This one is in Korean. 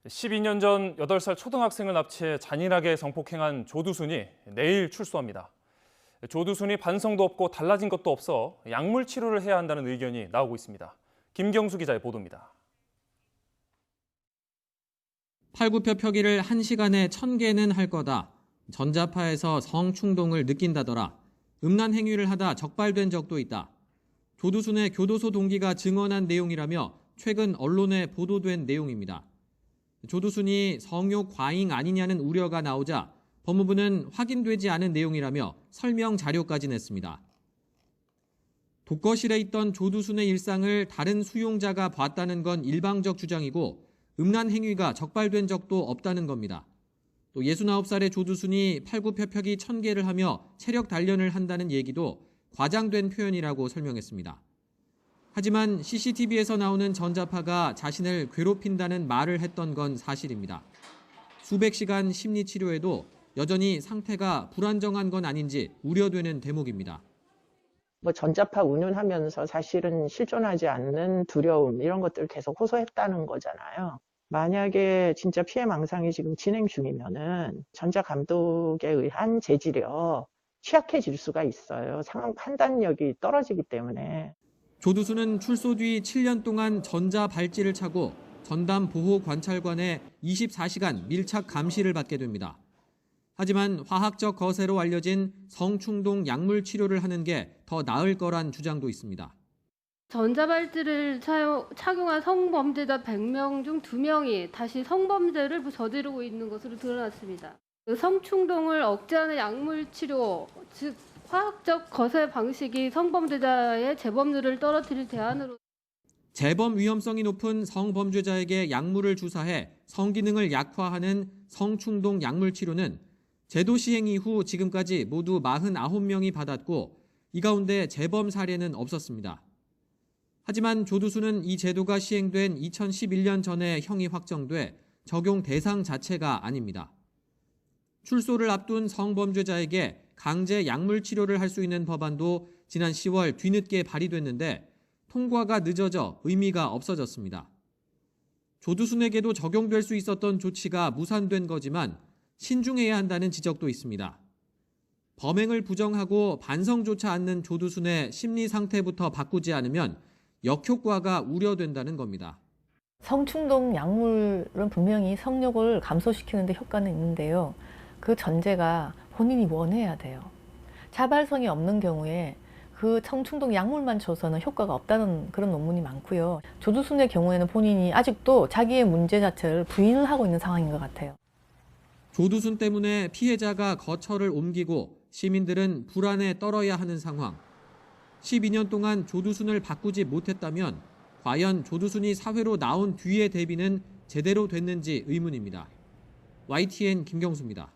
12년 전 8살 초등학생을 납치해 잔인하게 성폭행한 조두순이 내일 출소합니다. 조두순이 반성도 없고 달라진 것도 없어 약물 치료를 해야 한다는 의견이 나오고 있습니다. 김경수 기자의 보도입니다. 팔굽혀펴기를 1시간에 1000개는 할 거다. 전자파에서 성충동을 느낀다더라. 음란 행위를 하다 적발된 적도 있다. 조두순의 교도소 동기가 증언한 내용이라며 최근 언론에 보도된 내용입니다. 조두순이 성욕 과잉 아니냐는 우려가 나오자 법무부는 확인되지 않은 내용이라며 설명 자료까지 냈습니다. 독거실에 있던 조두순의 일상을 다른 수용자가 봤다는 건 일방적 주장이고 음란 행위가 적발된 적도 없다는 겁니다. 또 69살의 조두순이 팔굽혀펴기 1000개를 하며 체력 단련을 한다는 얘기도 과장된 표현이라고 설명했습니다. 하지만 CCTV에서 나오는 전자파가 자신을 괴롭힌다는 말을 했던 건 사실입니다. 수백 시간 심리 치료에도 여전히 상태가 불안정한 건 아닌지 우려되는 대목입니다. 전자파 운운하면서 사실은 실존하지 않는 두려움 이런 것들을 계속 호소했다는 거잖아요. 만약에 진짜 피해 망상이 지금 진행 중이면은 전자 감독에 의한 재질이요 취약해질 수가 있어요. 상황 판단력이 떨어지기 때문에. 조두순은 출소 뒤 7년 동안 전자 발찌를 차고 전담 보호 관찰관의 24시간 밀착 감시를 받게 됩니다. 하지만 화학적 거세로 알려진 성충동 약물 치료를 하는 게 더 나을 거란 주장도 있습니다. 전자발찌를 착용한 성범죄자 100명 중 2명이 다시 성범죄를 저지르고 있는 것으로 드러났습니다. 성충동을 억제하는 약물 치료, 즉 화학적 거세 방식이 성범죄자의 재범률을 떨어뜨릴 대안으로. 재범 위험성이 높은 성범죄자에게 약물을 주사해 성기능을 약화하는 성충동 약물 치료는 제도 시행 이후 지금까지 모두 49명이 받았고 이 가운데 재범 사례는 없었습니다. 하지만 조두순은 이 제도가 시행된 2011년 전에 형이 확정돼 적용 대상 자체가 아닙니다. 출소를 앞둔 성범죄자에게 강제 약물 치료를 할 수 있는 법안도 지난 10월 뒤늦게 발의됐는데 통과가 늦어져 의미가 없어졌습니다. 조두순에게도 적용될 수 있었던 조치가 무산된 거지만 신중해야 한다는 지적도 있습니다. 범행을 부정하고 반성조차 않는 조두순의 심리 상태부터 바꾸지 않으면 역효과가 우려된다는 겁니다. 성충동 약물은 분명히 성욕을 감소시키는 데 효과는 있는데요. 그 전제가 본인이 원해야 돼요. 자발성이 없는 경우에 그 성충동 약물만 줘서는 효과가 없다는 그런 논문이 많고요. 조두순의 경우에는 본인이 아직도 자기의 문제 자체를 부인을 하고 있는 상황인 것 같아요. 조두순 때문에 피해자가 거처를 옮기고 시민들은 불안에 떨어야 하는 상황. 12년 동안 조두순을 바꾸지 못했다면 과연 조두순이 사회로 나온 뒤의 대비는 제대로 됐는지 의문입니다. YTN 김경수입니다.